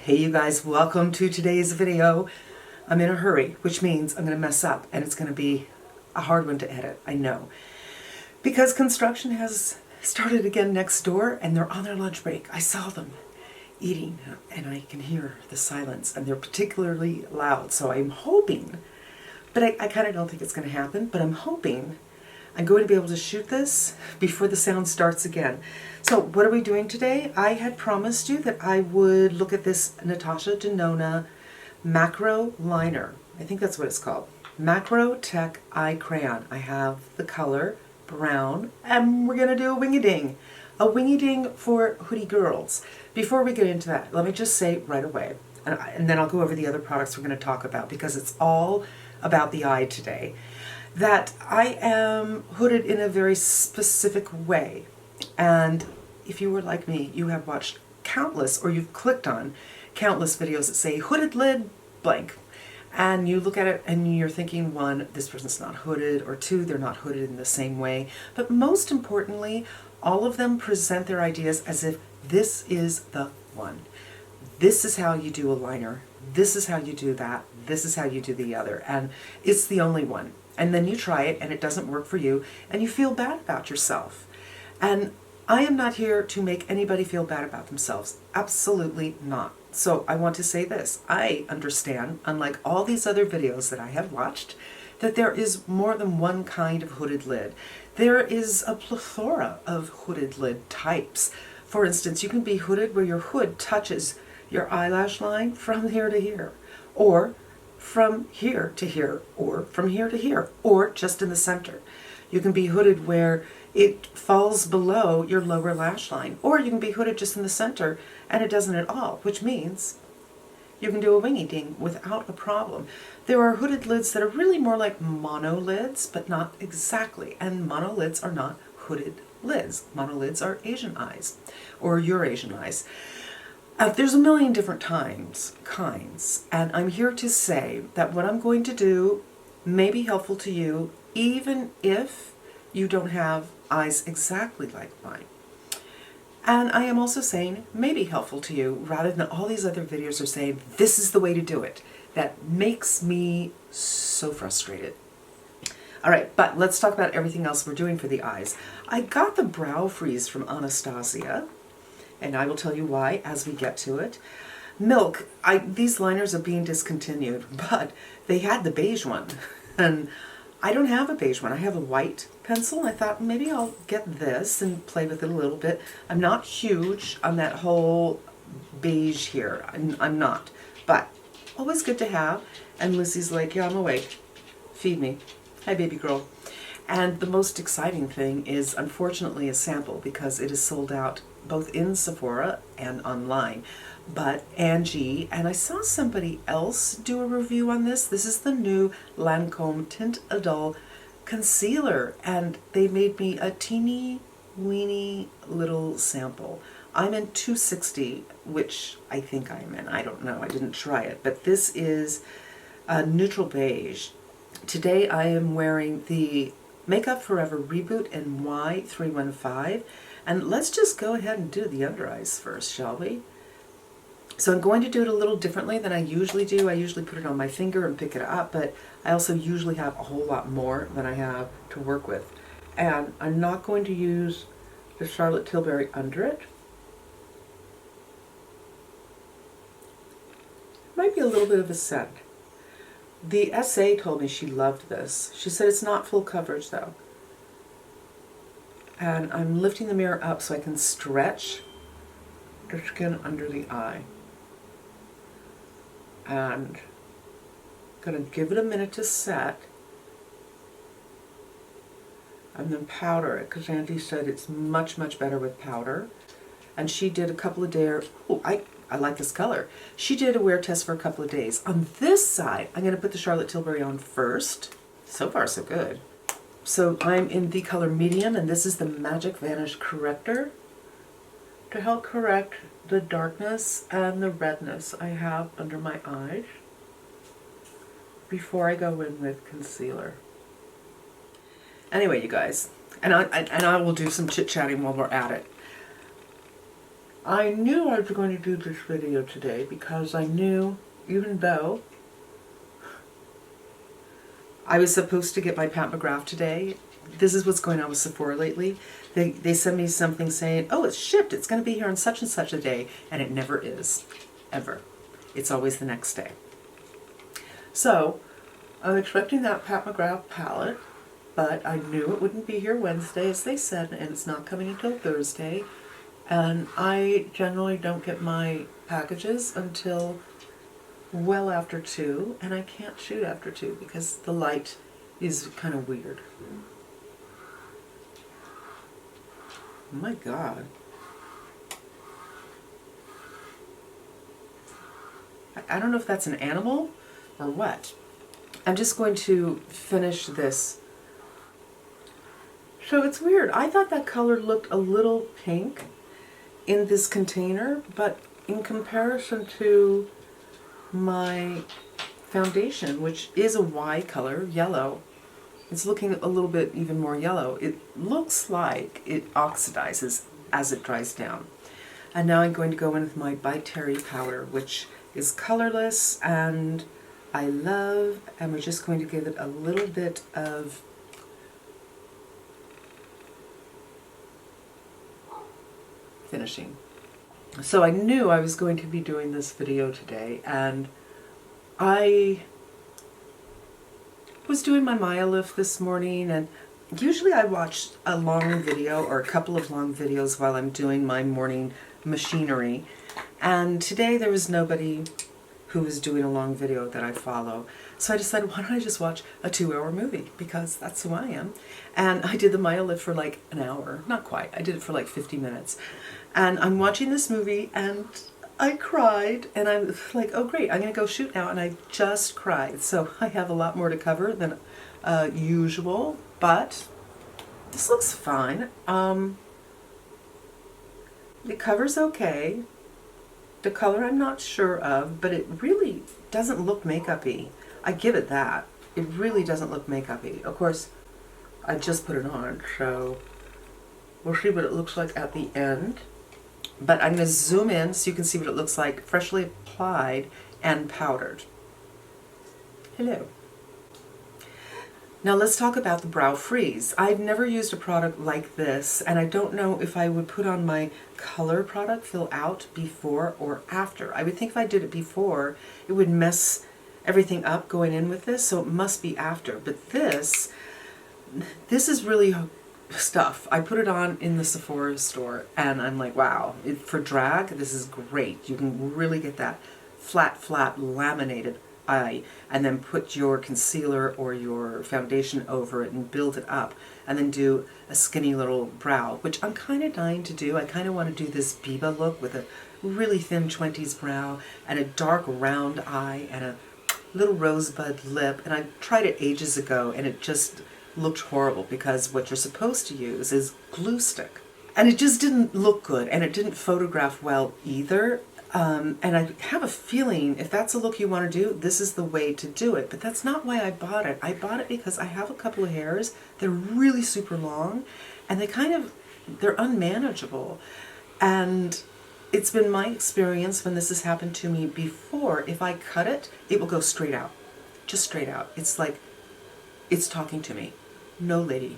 Hey you guys, welcome to today's video. I'm in a hurry, which means I'm going to mess up and it's going to be a hard one to edit, I know. Because construction has started again next door and they're on their lunch break. I saw them eating and I can hear the silence and they're particularly loud. So I'm hoping, but I kind of don't think it's going to happen, but I'm hoping I'm going to be able to shoot this before the sound starts again. So what are we doing today? I had promised you that I would look at this Natasha Denona macro liner. I think that's what it's called. Macro Tech Eye Crayon. I have the color brown and we're going to do a wingy-ding. A wingy-ding for hoodie girls. Before we get into that, let me just say right away, and then I'll go over the other products we're going to talk about because it's all about the eye today, that I am hooded in a very specific way. And if you were like me, you have watched countless, or you've clicked on countless videos that say hooded lid blank. And you look at it and you're thinking, one, this person's not hooded, or two, they're not hooded in the same way. But most importantly, all of them present their ideas as if this is the one. This is how you do a liner. This is how you do that. This is how you do the other. And it's the only one. And then you try it and it doesn't work for you and you feel bad about yourself. And I am not here to make anybody feel bad about themselves. Absolutely not. So I want to say this. I understand, unlike all these other videos that I have watched, that there is more than one kind of hooded lid. There is a plethora of hooded lid types. For instance, you can be hooded where your hood touches your eyelash line from here to here, or from here to here, or from here to here, or just in the center. You can be hooded where it falls below your lower lash line, or you can be hooded just in the center and it doesn't at all, which means you can do a wingy-ding without a problem. There are hooded lids that are really more like mono lids, but not exactly, and mono lids are not hooded lids. Mono lids are Asian eyes, or Eurasian eyes. There's a million different kinds, and I'm here to say that what I'm going to do may be helpful to you, even if you don't have eyes exactly like mine. And I am also saying may be helpful to you, rather than all these other videos are saying this is the way to do it. That makes me so frustrated. All right, but let's talk about everything else we're doing for the eyes. I got the Brow Freeze from Anastasia, and I will tell you why as we get to it. Milk, these liners are being discontinued, but they had the beige one, and I don't have a beige one. I have a white pencil. I thought maybe I'll get this and play with it a little bit. I'm not huge on that whole beige here. I'm not, but always good to have. And Lucy's like, yeah, I'm awake. Feed me. Hi, baby girl. And the most exciting thing is, unfortunately, a sample, because it is sold out both in Sephora and online. But Angie, and I saw somebody else do a review on this. This is the new Lancome Teint Idole concealer, and they made me a teeny weeny little sample. I'm in 260, which I think I'm in. I don't know. I didn't try it, but this is a neutral beige. Today I am wearing the Makeup Forever Reboot in Y315, and let's just go ahead and do the under eyes first, shall we? So I'm going to do it a little differently than I usually do. I usually put it on my finger and pick it up, but I also usually have a whole lot more than I have to work with. And I'm not going to use the Charlotte Tilbury under it. Might be a little bit of a scent. The SA told me she loved this. She said it's not full coverage though. And I'm lifting the mirror up so I can stretch the skin under the eye. And I'm going to give it a minute to set. And then powder it, because Angie said it's much, much better with powder. And she did a couple of days. Oh, I like this color. She did a wear test for a couple of days. On this side, I'm going to put the Charlotte Tilbury on first. So far, so good. So I'm in the color medium, and this is the Magic Vanish Corrector to help correct the darkness and the redness I have under my eyes before I go in with concealer. Anyway, you guys, and I will do some chit-chatting while we're at it. I knew I was going to do this video today because I knew, even though I was supposed to get my Pat McGrath today, this is what's going on with Sephora lately. They send me something saying, oh, it's shipped, it's going to be here on such and such a day, and it never is, ever. It's always the next day. So, I'm expecting that Pat McGrath palette, but I knew it wouldn't be here Wednesday, as they said, and it's not coming until Thursday. And I generally don't get my packages until well after 2, and I can't shoot after 2 because the light is kind of weird. Oh my God. I don't know if that's an animal or what. I'm just going to finish this. So it's weird. I thought that color looked a little pink in this container, but in comparison to my foundation, which is a Y color, yellow, it's looking a little bit even more yellow. It looks like it oxidizes as it dries down. And now I'm going to go in with my By Terry powder, which is colorless and I love, and we're just going to give it a little bit of finishing. So I knew I was going to be doing this video today, and I was doing my Maya lift this morning, and usually I watch a long video or a couple of long videos while I'm doing my morning machinery, and today there was nobody who was doing a long video that I follow. So I decided, why don't I just watch a 2-hour movie, because that's who I am. And I did the Maya lift for like an hour, not quite, I did it for like 50 minutes. And I'm watching this movie and I cried, and I'm like, oh great, I'm gonna go shoot now, and I just cried. So I have a lot more to cover than usual, but this looks fine. The cover's okay. The color I'm not sure of, but it really doesn't look makeup-y. I give it that. It really doesn't look makeup-y. Of course, I just put it on, so we'll see what it looks like at the end. But I'm going to zoom in so you can see what it looks like freshly applied and powdered. Hello. Now let's talk about the Brow Freeze. I've never used a product like this, and I don't know if I would put on my color product Fill Out before or after. I would think if I did it before, it would mess everything up going in with this, so it must be after. But this is really stuff. I put it on in the Sephora store, and I'm like, wow, for drag, this is great. You can really get that flat, laminated eye, and then put your concealer or your foundation over it and build it up, and then do a skinny little brow, which I'm kind of dying to do. I kind of want to do this Biba look with a really thin 20s brow and a dark round eye and a little rosebud lip, and I tried it ages ago and it just looked horrible because what you're supposed to use is glue stick, and it just didn't look good, and it didn't photograph well either. And I have a feeling if that's a look you want to do, this is the way to do it. But that's not why I bought it. I bought it because I have a couple of hairs. They're really super long, and they're unmanageable. And it's been my experience when this has happened to me before, if I cut it, it will go straight out. Just straight out. It's like it's talking to me. No, lady,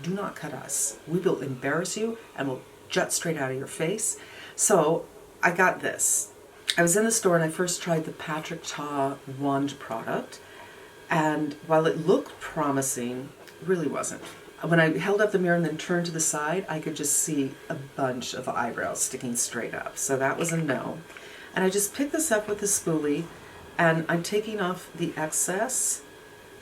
do not cut us. We will embarrass you and we'll jut straight out of your face. So I got this. I was in the store and I first tried the Patrick Ta wand product, and while it looked promising, it really wasn't. When I held up the mirror and then turned to the side, I could just see a bunch of eyebrows sticking straight up. So that was a no. And I just picked this up with a spoolie, and I'm taking off the excess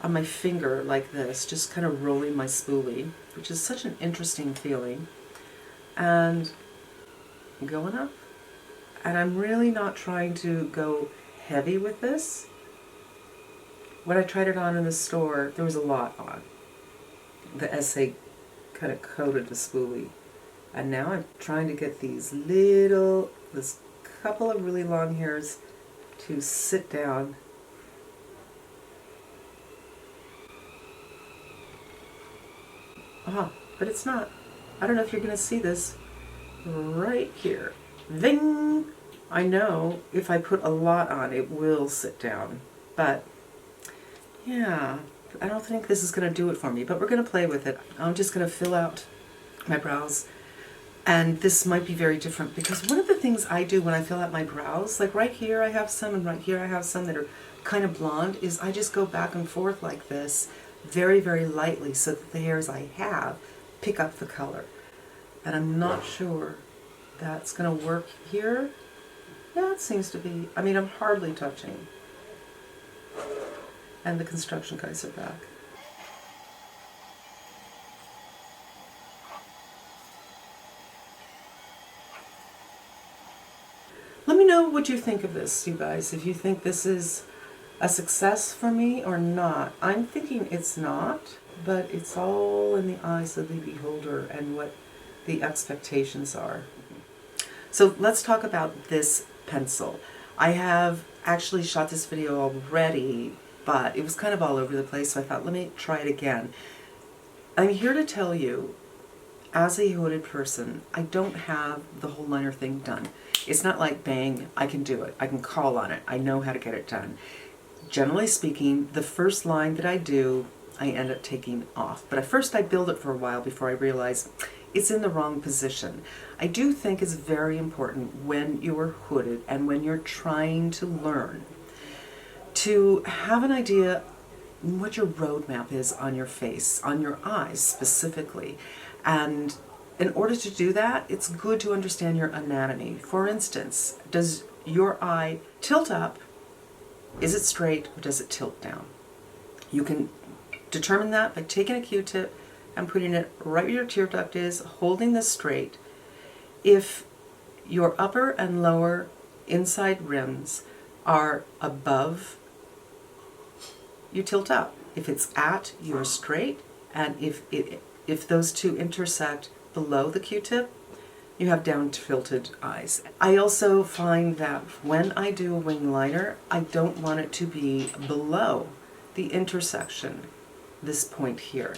on my finger like this, just kind of rolling my spoolie, which is such an interesting feeling, and going up. And I'm really not trying to go heavy with this. When I tried it on in the store, there was a lot on. The essay kind of coated the spoolie. And now I'm trying to get this couple of really long hairs to sit down. But it's not. I don't know if you're going to see this right here. Ving! I know if I put a lot on, it will sit down. But, yeah, I don't think this is going to do it for me. But we're going to play with it. I'm just going to fill out my brows. And this might be very different because one of the things I do when I fill out my brows, like right here I have some and right here I have some that are kind of blonde, is I just go back and forth like this very, very lightly so that the hairs I have pick up the color. And I'm not sure that's going to work here. Yeah, it seems to be. I mean, I'm hardly touching. And the construction guys are back. Let me know what you think of this, you guys. If you think this is a success for me or not. I'm thinking it's not, but it's all in the eyes of the beholder and what the expectations are. So let's talk about this pencil. I have actually shot this video already, but it was kind of all over the place, so I thought, let me try it again. I'm here to tell you, as a hooded person, I don't have the whole liner thing done. It's not like, bang, I can do it. I can call on it. I know how to get it done. Generally speaking, the first line that I do, I end up taking off. But at first I build it for a while before I realize it's in the wrong position. I do think it's very important when you're hooded and when you're trying to learn to have an idea what your roadmap is on your face, on your eyes specifically. And in order to do that, it's good to understand your anatomy. For instance, does your eye tilt up? Is it straight or does it tilt down? You can determine that by taking a Q-tip and putting it right where your tear duct is, holding this straight. If your upper and lower inside rims are above, you tilt up. If it's at, you're straight, and if those two intersect below the Q-tip, you have down tilted eyes. I also find that when I do a wing liner, I don't want it to be below the intersection, this point here.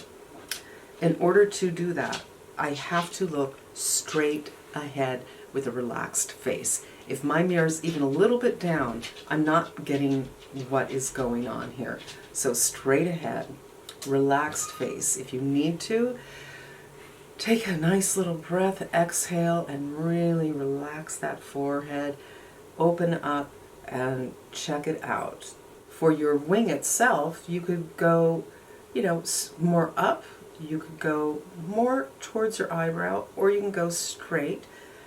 In order to do that, I have to look straight ahead with a relaxed face. If my mirror is even a little bit down, I'm not getting what is going on here. So straight ahead, relaxed face. If you need to, take a nice little breath, exhale, and really relax that forehead. Open up and check it out. For your wing itself, you could go, more up. You could go more towards your eyebrow, or you can go straight.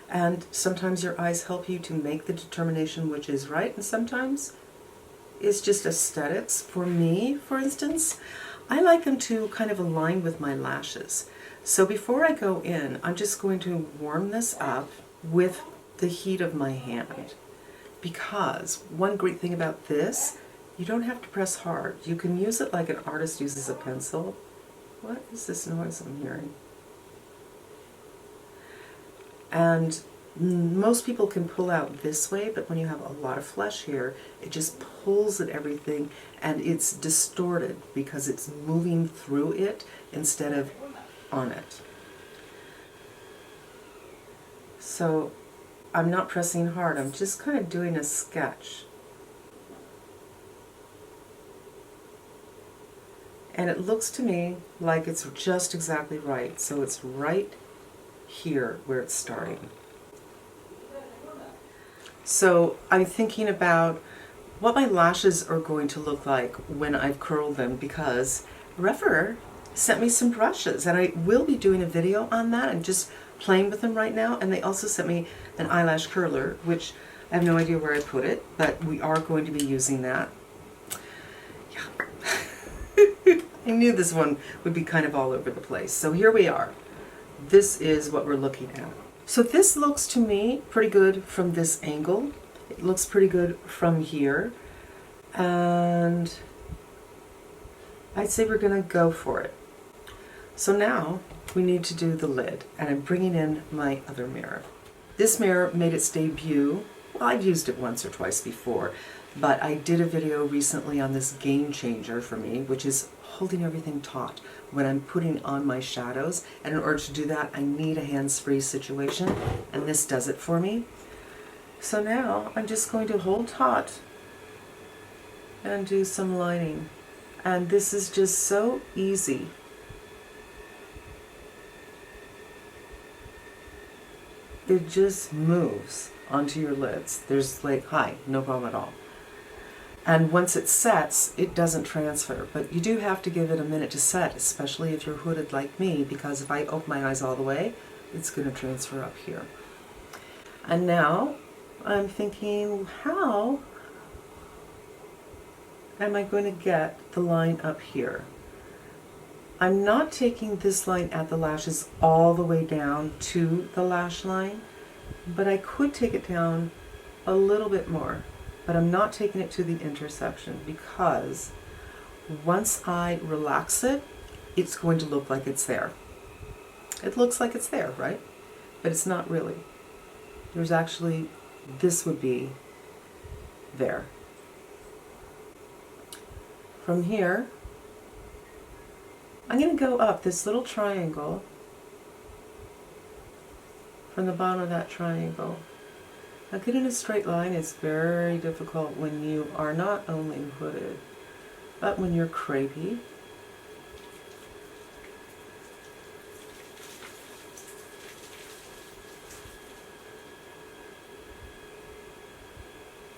And sometimes your eyes help you to make the determination which is right, and sometimes it's just aesthetics. For me, for instance, I like them to kind of align with my lashes. So before I go in, I'm just going to warm this up with the heat of my hand. Because one great thing about this, you don't have to press hard. You can use it like an artist uses a pencil. What is this noise I'm hearing? And most people can pull out this way, but when you have a lot of flesh here, it just pulls at everything and it's distorted because it's moving through it instead of on it. So I'm not pressing hard, I'm just kind of doing a sketch. And it looks to me like it's just exactly right. So it's right here where it's starting. So I'm thinking about what my lashes are going to look like when I've curled them, because Refer sent me some brushes and I will be doing a video on that and just playing with them right now. And they also sent me an eyelash curler, which I have no idea where I put it, but we are going to be using that. Yeah. I knew this one would be kind of all over the place. So here we are. This is what we're looking at. So this looks to me pretty good from this angle. It looks pretty good from here. And I'd say we're going to go for it. So now we need to do the lid. And I'm bringing in my other mirror. This mirror made its debut. Well, I've used it once or twice before. But I did a video recently on this game changer for me, which is holding everything taut when I'm putting on my shadows. And in order to do that, I need a hands-free situation, and this does it for me. So now I'm just going to hold taut and do some lining. And this is just so easy. It just moves onto your lids. There's like, hi, no problem at all. And once it sets, it doesn't transfer. But you do have to give it a minute to set, especially if you're hooded like me, because if I open my eyes all the way, it's going to transfer up here. And now I'm thinking, how am I going to get the line up here? I'm not taking this line at the lashes all the way down to the lash line, but I could take it down a little bit more. But I'm not taking it to the intersection, because once I relax it, it's going to look like it's there. It looks like it's there, right? But it's not really. There's actually, this would be there. From here, I'm going to go up this little triangle from the bottom of that triangle. Now getting a straight line is very difficult when you are not only hooded, but when you're crepey.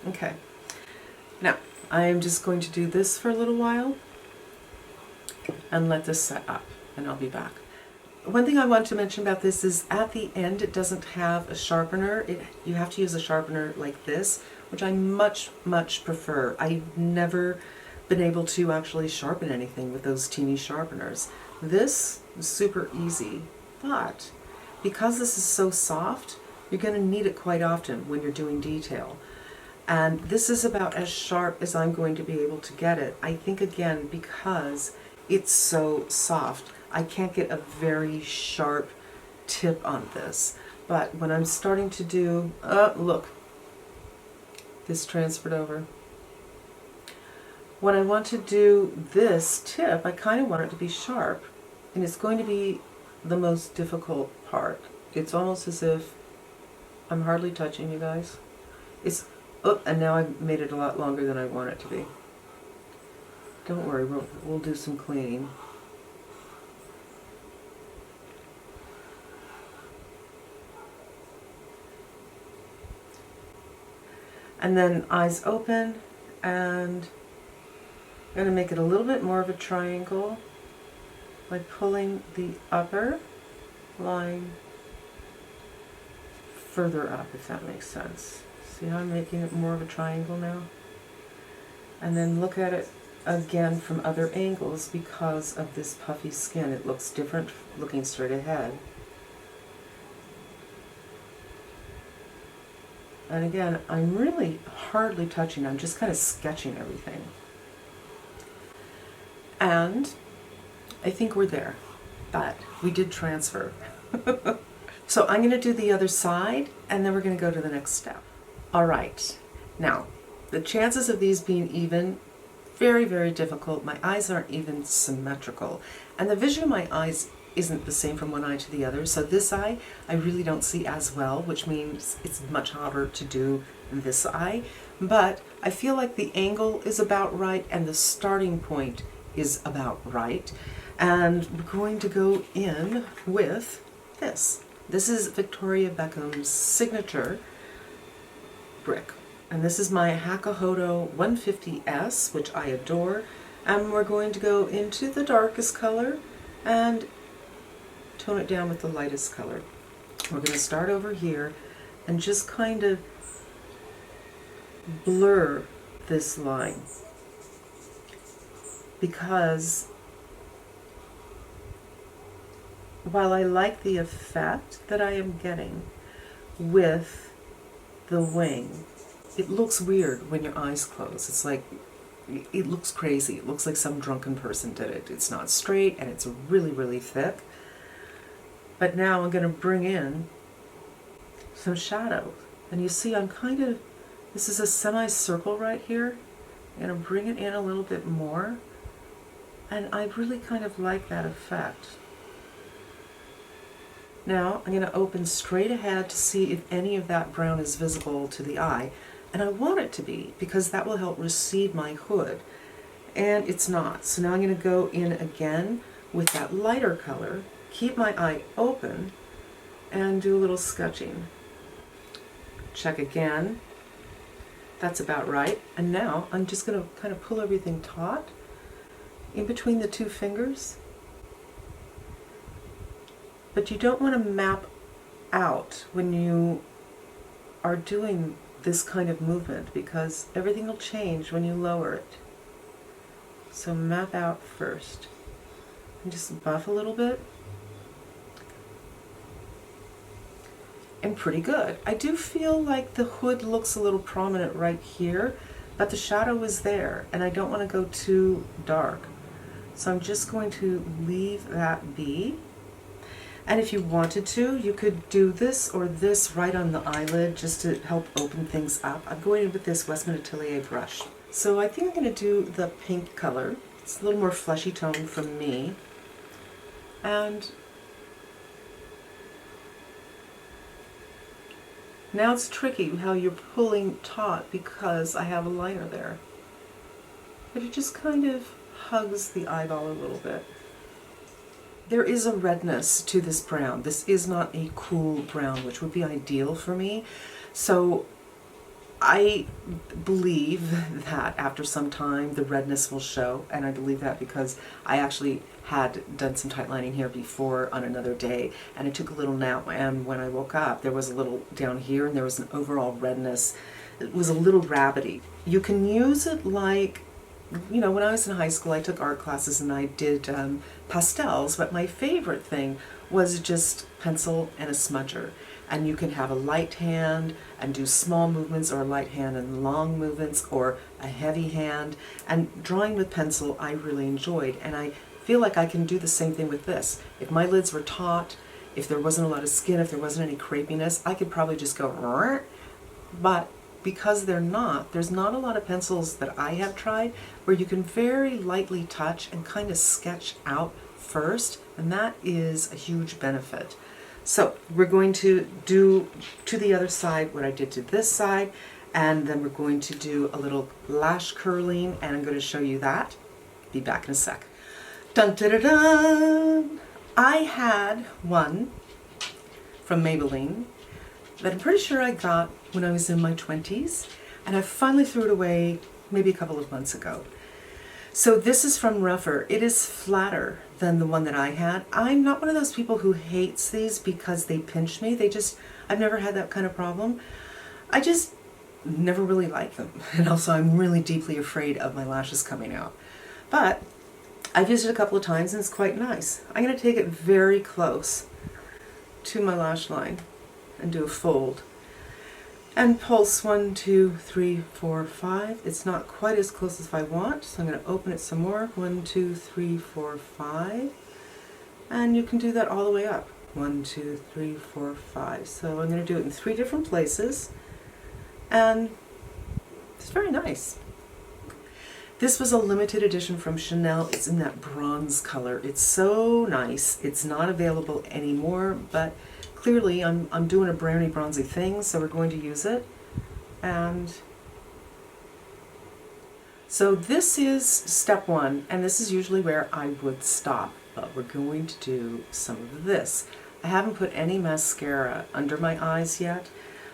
Okay, now I'm just going to do this for a little while and let this set up, and I'll be back. One thing I want to mention about this is at the end it doesn't have a sharpener. You have to use a sharpener like this, which I much prefer. I've never been able to actually sharpen anything with those teeny sharpeners. This is super easy, but because this is so soft, you're going to need it quite often when you're doing detail. And this is about as sharp as I'm going to be able to get it. I think, again, because it's so soft, I can't get a very sharp tip on this. But when I'm starting to do, look, this transferred over. When I want to do this tip, I kind of want it to be sharp. And it's going to be the most difficult part. It's almost as if I'm hardly touching, you guys. It's, oh, and now I've made it a lot longer than I want it to be. Don't worry, we'll do some cleaning. And then eyes open, and I'm going to make it a little bit more of a triangle by pulling the upper line further up, if that makes sense. See how I'm making it more of a triangle now? And then look at it again from other angles because of this puffy skin. It looks different looking straight ahead. And again, I'm really hardly touching. I'm just kind of sketching everything. And I think we're there, but we did transfer. So I'm going to do the other side, and then we're going to go to the next step. All right. Now, the chances of these being even, very difficult. My eyes aren't even symmetrical. And the vision of my eyes isn't the same from one eye to the other. So this eye, I really don't see as well, which means it's much harder to do this eye. But I feel like the angle is about right and the starting point is about right. And we're going to go in with this. This is Victoria Beckham's signature brick. And this is my Hakuhodo 150S, which I adore. And we're going to go into the darkest color and tone it down with the lightest color. We're going to start over here and just kind of blur this line, because while I like the effect that I am getting with the wing, it looks weird when your eyes close. It's like, it looks crazy. It looks like some drunken person did it. It's not straight and it's really thick. But now I'm going to bring in some shadow. And you see I'm kind of, this is a semicircle right here. I'm going to bring it in a little bit more. And I really kind of like that effect. Now I'm going to open straight ahead to see if any of that brown is visible to the eye. And I want it to be, because that will help recede my hood. And it's not. So now I'm going to go in again with that lighter color, keep my eye open, and do a little sketching. Check again. That's about right. And now I'm just going to kind of pull everything taut in between the two fingers. But you don't want to map out when you are doing this kind of movement, because everything will change when you lower it. So map out first. And just buff a little bit. And pretty good. I do feel like the hood looks a little prominent right here, but the shadow is there, and I don't want to go too dark. So I'm just going to leave that be. And if you wanted to, you could do this or this right on the eyelid just to help open things up. I'm going in with this Westman Atelier brush. So I think I'm going to do the pink color. It's a little more fleshy tone from me. And now it's tricky how you're pulling taut because I have a liner there. But it just kind of hugs the eyeball a little bit. There is a redness to this brown. This is not a cool brown, which would be ideal for me. So I believe that after some time the redness will show, and I believe that because I actually had done some tight lining here before on another day, and I took a little nap, and when I woke up there was a little down here and there was an overall redness. It was a little rabbity. You can use it like, you know, when I was in high school I took art classes and I did pastels, but my favorite thing was just pencil and a smudger. And you can have a light hand and do small movements, or a light hand and long movements, or a heavy hand. And drawing with pencil I really enjoyed, and I feel like I can do the same thing with this. If my lids were taut, if there wasn't a lot of skin, if there wasn't any crepiness, I could probably just go rrr. But because they're not, there's not a lot of pencils that I have tried where you can very lightly touch and kind of sketch out first, and that is a huge benefit. So we're going to do to the other side what I did to this side, and then we're going to do a little lash curling, and I'm going to show you that. Be back in a sec. Dun dun dun dun! I had one from Maybelline that I'm pretty sure I got when I was in my 20s, and I finally threw it away maybe a couple of months ago. So this is from Rougher. It is flatter than the one that I had. I'm not one of those people who hates these because they pinch me. I've never had that kind of problem. I just never really like them. And also I'm really deeply afraid of my lashes coming out. But I've used it a couple of times and it's quite nice. I'm going to take it very close to my lash line and do a fold. And pulse 1, 2, 3, 4, 5. It's not quite as close as I want, so I'm going to open it some more. 1, 2, 3, 4, 5. And you can do that all the way up. 1, 2, 3, 4, 5. So I'm going to do it in 3 different places. And it's very nice. This was a limited edition from Chanel. It's in that bronze color. It's so nice. It's not available anymore, but clearly I'm doing a brownie bronzy thing, so we're going to use it. And so this is step 1, and this is usually where I would stop, but we're going to do some of this. I haven't put any mascara under my eyes yet,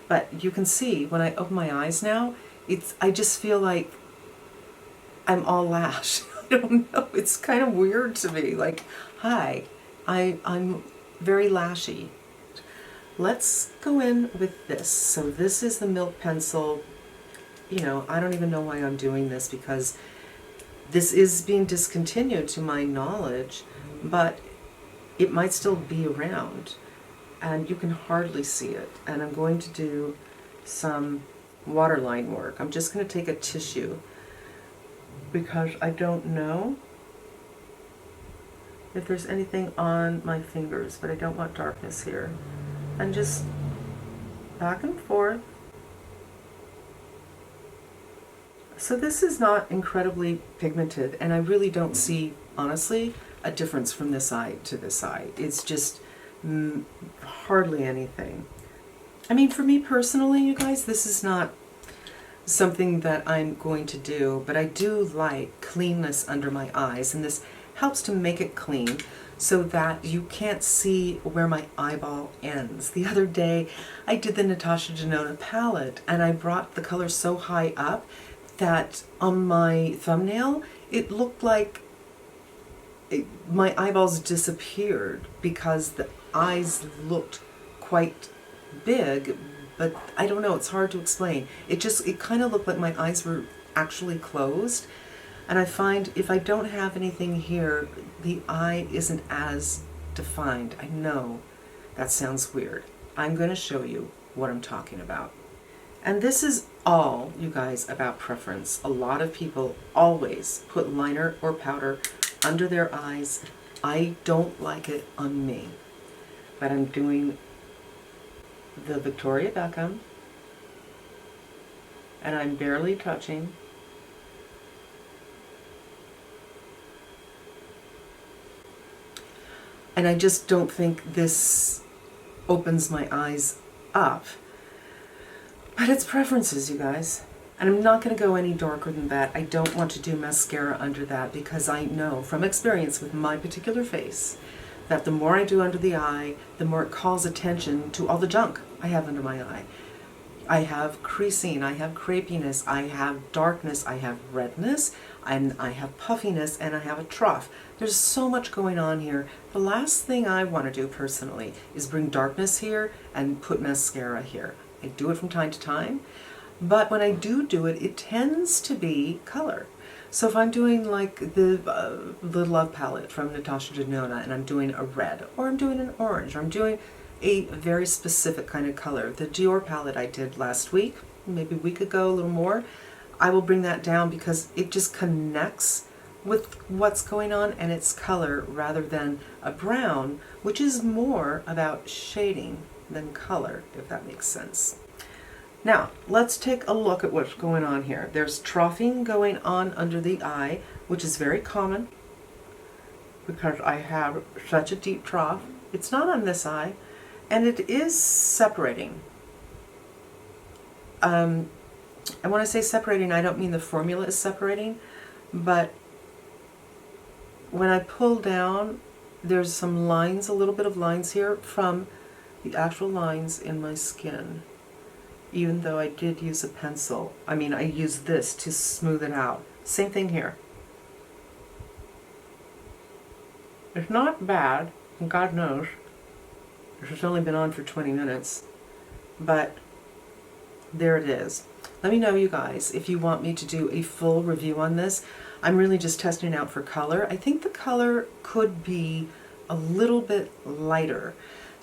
but you can see when I open my eyes now, I just feel like I'm all lash. I don't know, it's kind of weird to me, like, hi, I'm very lashy. Let's go in with this. So this is the Milk Pencil. You know, I don't even know why I'm doing this because this is being discontinued to my knowledge, but it might still be around and you can hardly see it. And I'm going to do some waterline work. I'm just going to take a tissue because I don't know if there's anything on my fingers, but I don't want darkness here. And just back and forth. So this is not incredibly pigmented, and I really don't see, honestly, a difference from this eye to this eye. It's just hardly anything. I mean, for me personally, you guys, this is not something that I'm going to do, but I do like cleanness under my eyes, and this helps to make it clean so that you can't see where my eyeball ends. The other day, I did the Natasha Denona palette, and I brought the color so high up that on my thumbnail, it looked like my eyeballs disappeared because the eyes looked quite big, but I don't know, it's hard to explain. It kind of looked like my eyes were actually closed. And I find if I don't have anything here, the eye isn't as defined. I know that sounds weird. I'm going to show you what I'm talking about. And this is all, you guys, about preference. A lot of people always put liner or powder under their eyes. I don't like it on me. But I'm doing the Victoria Beckham, and I'm barely touching. And I just don't think this opens my eyes up. But it's preferences, you guys. And I'm not going to go any darker than that. I don't want to do mascara under that because I know from experience with my particular face that the more I do under the eye, the more it calls attention to all the junk I have under my eye. I have creasing, I have crepiness, I have darkness, I have redness, and I have puffiness, and I have a trough. There's so much going on here. The last thing I want to do personally is bring darkness here and put mascara here. I do it from time to time, but when I do it, it tends to be color. So if I'm doing like the Love palette from Natasha Denona, and I'm doing a red, or I'm doing an orange, or I'm doing a very specific kind of color. The Dior palette I did last week, maybe a week ago, a little more, I will bring that down because it just connects with what's going on and its color rather than a brown, which is more about shading than color, if that makes sense. Now, let's take a look at what's going on here. There's troughing going on under the eye, which is very common because I have such a deep trough. It's not on this eye, and it is separating. And when I say separating, I don't mean the formula is separating, but when I pull down, there's some lines, a little bit of lines here from the actual lines in my skin. Even though I did use a pencil. I mean, I used this to smooth it out. Same thing here. It's not bad, and God knows. This has only been on for 20 minutes. But there it is. Let me know, you guys, if you want me to do a full review on this. I'm really just testing it out for color. I think the color could be a little bit lighter.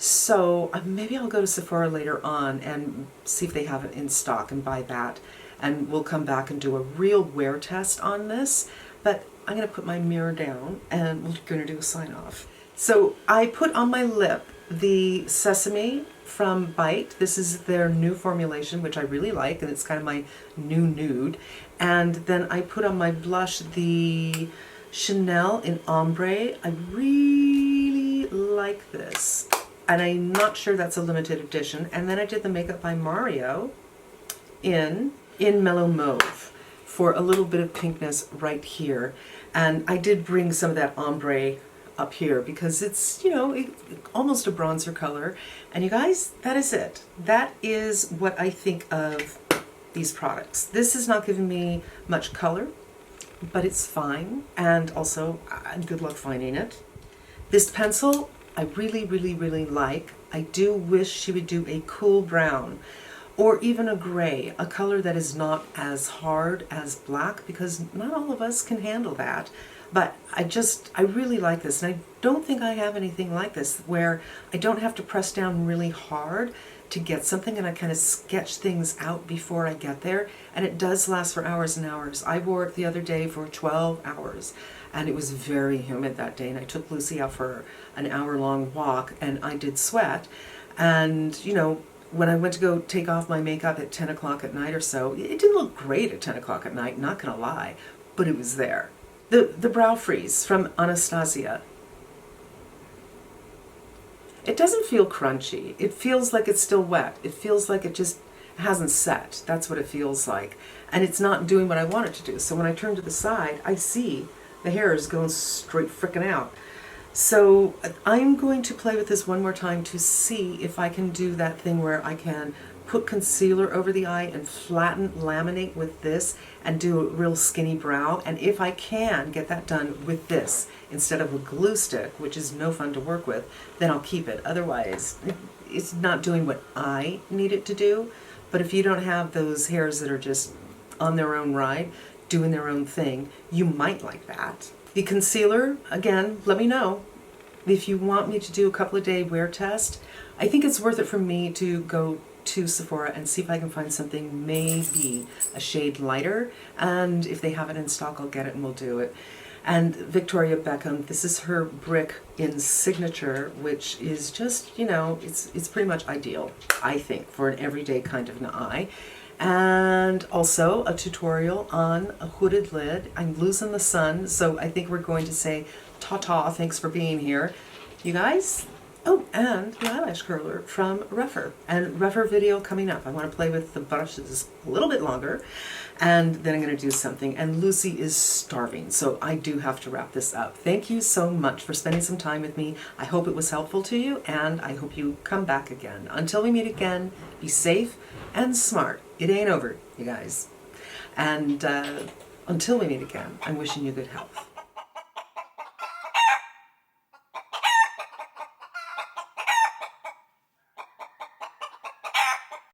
So maybe I'll go to Sephora later on and see if they have it in stock and buy that. And we'll come back and do a real wear test on this. But I'm going to put my mirror down and we're going to do a sign off. So I put on my lip the Sesame from Bite. This is their new formulation, which I really like, and it's kind of my new nude. And then I put on my blush the Chanel in Ombre. I really like this. And I'm not sure that's a limited edition. And then I did the Makeup by Mario in Mellow Mauve for a little bit of pinkness right here. And I did bring some of that ombre up here because it's, you know, almost a bronzer color. And you guys, that is it. That is what I think of these products. This is not giving me much color, but it's fine. And also, good luck finding it. This pencil, I really, really, really like. I do wish she would do a cool brown or even a gray, a color that is not as hard as black, because not all of us can handle that. But I really like this, and I don't think I have anything like this where I don't have to press down really hard to get something, and I kind of sketch things out before I get there, and it does last for hours and hours. I wore it the other day for 12 hours, and it was very humid that day, and I took Lucy out for an hour-long walk, and I did sweat, and, you know, when I went to go take off my makeup at 10 o'clock at night or so, it didn't look great at 10 o'clock at night, not gonna lie, but it was there. The Brow Freeze from Anastasia. It doesn't feel crunchy. It feels like it's still wet. It feels like it just hasn't set. That's what it feels like. And it's not doing what I want it to do. So when I turn to the side, I see the hair is going straight frickin' out. So I'm going to play with this one more time to see if I can do that thing where I can put concealer over the eye and flatten, laminate with this and do a real skinny brow. And if I can get that done with this instead of a glue stick, which is no fun to work with, then I'll keep it. Otherwise, it's not doing what I need it to do. But if you don't have those hairs that are just on their own ride, doing their own thing, you might like that. The concealer, again, let me know. If you want me to do a couple of day wear test, I think it's worth it for me to go to Sephora and see if I can find something maybe a shade lighter, and if they have it in stock, I'll get it and we'll do it. And Victoria Beckham, this is her brick in Signature, which is just, you know, it's pretty much ideal, I think, for an everyday kind of an eye. And also a tutorial on a hooded lid. I'm losing the sun, so I think we're going to say ta-ta, thanks for being here. You guys? Oh, and the eyelash curler from Rougher. And Rougher video coming up. I want to play with the brushes a little bit longer, and then I'm going to do something. And Lucy is starving, so I do have to wrap this up. Thank you so much for spending some time with me. I hope it was helpful to you, and I hope you come back again. Until we meet again, be safe and smart. It ain't over, you guys. And until we meet again, I'm wishing you good health.